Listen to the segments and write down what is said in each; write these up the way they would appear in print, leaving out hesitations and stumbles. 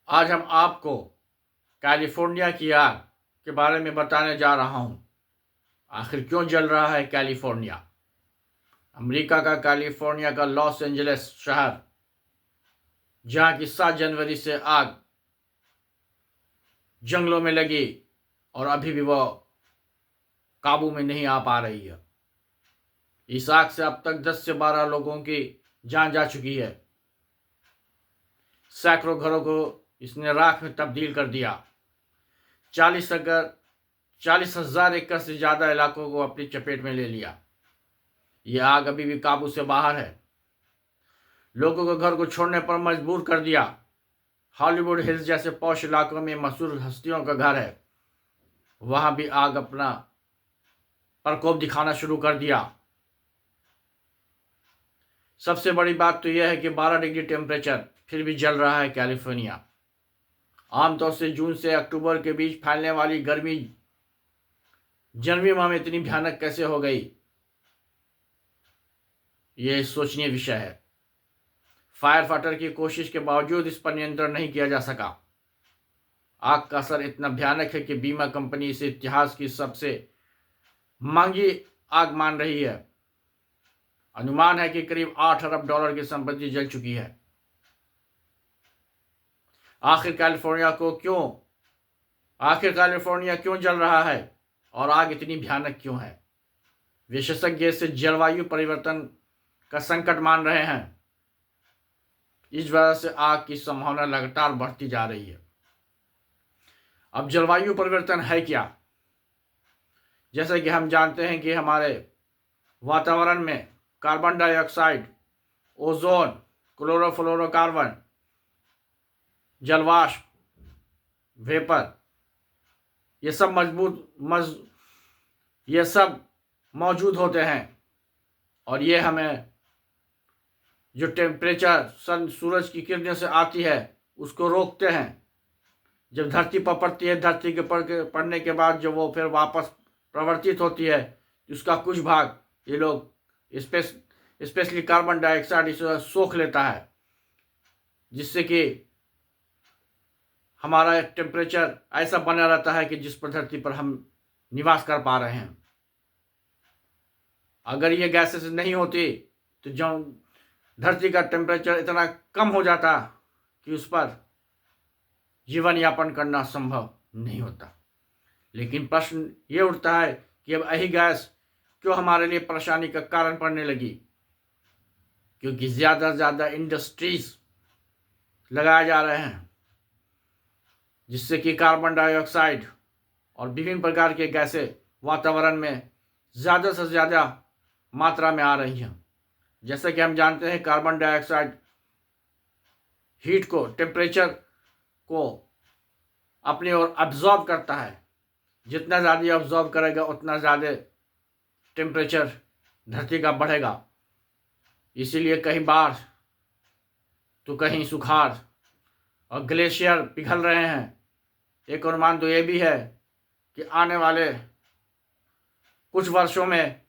आज हम आपको कैलिफोर्निया की आग के बारे में बताने जा रहा हूं। आखिर क्यों जल रहा है कैलिफोर्निया? अमेरिका का कैलिफोर्निया का लॉस एंजलिस शहर, जहां की 7 जनवरी से आग जंगलों में लगी और अभी भी वो काबू में नहीं आ पा रही है। इस आग से अब तक 10 से 12 लोगों की जान जा चुकी है। सैकड़ों घरों को इसने राख में तब्दील कर दिया। 40,000 एकड़ से ज़्यादा इलाकों को अपनी चपेट में ले लिया। यह आग अभी भी काबू से बाहर है। लोगों को घर को छोड़ने पर मजबूर कर दिया। हॉलीवुड हिल्स जैसे पॉश इलाकों में मशहूर हस्तियों का घर है, वहां भी आग अपना प्रकोप दिखाना शुरू कर दिया। सबसे बड़ी बात तो यह है कि 12 डिग्री टेम्परेचर फिर भी जल रहा है कैलिफोर्निया। आमतौर से जून से अक्टूबर के बीच फैलने वाली गर्मी जनवरी माह में इतनी भयानक कैसे हो गई, ये सोचनीय विषय है। फायर फाइटर की कोशिश के बावजूद इस पर नियंत्रण नहीं किया जा सका। आग का असर इतना भयानक है कि बीमा कंपनी इसे इतिहास की सबसे महंगी आग मान रही है। अनुमान है कि करीब 8 अरब डॉलर की संपत्ति जल चुकी है। आखिर कैलिफोर्निया क्यों जल रहा है और आग इतनी भयानक क्यों है? विशेषज्ञ इसे जलवायु परिवर्तन का संकट मान रहे हैं। इस वजह से आग की संभावना लगातार बढ़ती जा रही है। अब जलवायु परिवर्तन है क्या? जैसे कि हम जानते हैं कि हमारे वातावरण में कार्बन डाइऑक्साइड, ओजोन, क्लोरोफ्लोरोकार्बन, जलवाष्प, वेपर, ये सब मौजूद होते हैं और ये हमें जो टेम्परेचर सूरज की किरणें से आती है उसको रोकते हैं। जब धरती पर पड़ती है, धरती के पड़ने के बाद जब वो फिर वापस प्रवर्तित होती है, उसका कुछ भाग ये लोग स्पेशली कार्बन डाइऑक्साइड इसे सोख लेता है, जिससे कि हमारा टेम्परेचर ऐसा बना रहता है कि जिस पर धरती पर हम निवास कर पा रहे हैं। अगर ये गैसेस नहीं होती तो जो धरती का टेम्परेचर इतना कम हो जाता कि उस पर जीवन यापन करना संभव नहीं होता। लेकिन प्रश्न ये उठता है कि अब यही गैस क्यों हमारे लिए परेशानी का कारण बनने लगी? क्योंकि ज़्यादा से ज़्यादा इंडस्ट्रीज लगाए जा रहे हैं, जिससे कि कार्बन डाइऑक्साइड और विभिन्न प्रकार के गैसें वातावरण में ज़्यादा से ज़्यादा मात्रा में आ रही हैं। जैसे कि हम जानते हैं, कार्बन डाइऑक्साइड हीट को, टेम्परेचर को अपनी ओर अब्जॉर्ब करता है। जितना ज़्यादा अब्जॉर्ब करेगा उतना ज़्यादा टेम्परेचर धरती का बढ़ेगा। इसीलिए कहीं बाढ़ तो कहीं सुखाड़ और ग्लेशियर पिघल रहे हैं। एक अनुमान तो ये भी है कि आने वाले कुछ वर्षों में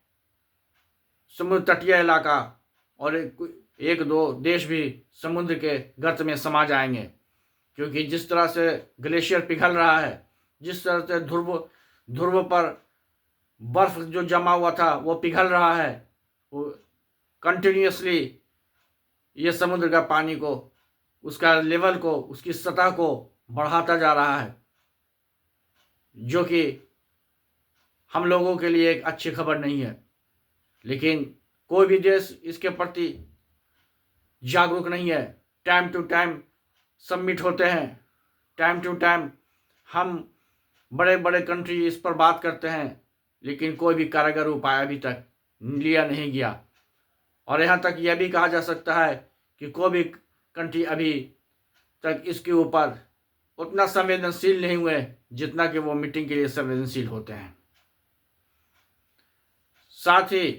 समुद्र तटीय इलाका और एक दो देश भी समुद्र के गर्त में समा जाएंगे। क्योंकि जिस तरह से ग्लेशियर पिघल रहा है, जिस तरह से ध्रुव पर बर्फ जो जमा हुआ था वो पिघल रहा है, वो कंटिन्यूसली ये समुद्र का पानी को, उसका लेवल को, उसकी सतह को बढ़ाता जा रहा है, जो कि हम लोगों के लिए एक अच्छी खबर नहीं है। लेकिन कोई भी देश इसके प्रति जागरूक नहीं है। टाइम टू टाइम समिट होते हैं, टाइम टू टाइम हम बड़े बड़े कंट्री इस पर बात करते हैं, लेकिन कोई भी कारगर उपाय अभी तक लिया नहीं गया। और यहाँ तक यह भी कहा जा सकता है कि कोई भी कंट्री अभी तक इसके ऊपर उतना संवेदनशील नहीं हुए जितना कि वो मीटिंग के लिए संवेदनशील होते हैं। साथ ही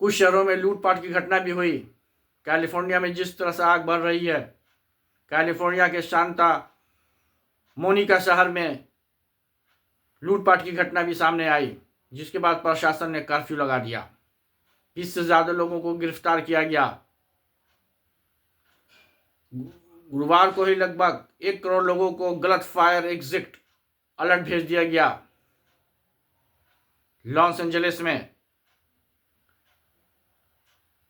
कुछ शहरों में लूटपाट की घटना भी हुई। कैलिफोर्निया में जिस तरह से आग बढ़ रही है, कैलिफोर्निया के सांता मोनिका शहर में लूटपाट की घटना भी सामने आई, जिसके बाद प्रशासन ने कर्फ्यू लगा दिया। 20 से ज़्यादा लोगों को गिरफ्तार किया गया। गुरुवार को ही लगभग 1 करोड़ लोगों को गलत फायर एग्जिट अलर्ट भेज दिया गया लॉस एंजलिस में।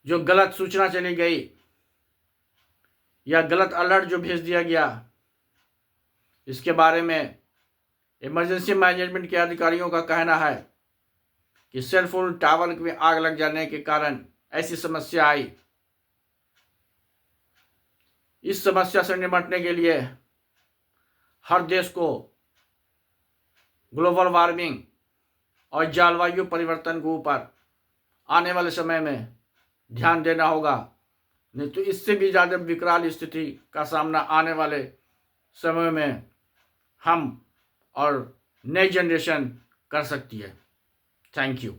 जो गलत सूचना चली गई या गलत अलर्ट जो भेज दिया गया, इसके बारे में इमरजेंसी मैनेजमेंट के अधिकारियों का कहना है कि सेल फोन टावर में आग लग जाने के कारण ऐसी समस्या आई। इस समस्या से निपटने के लिए हर देश को ग्लोबल वार्मिंग और जलवायु परिवर्तन के ऊपर आने वाले समय में ध्यान देना होगा, नहीं तो इससे भी ज़्यादा विकराल स्थिति का सामना आने वाले समय में हम और नई जनरेशन कर सकती है। Thank you.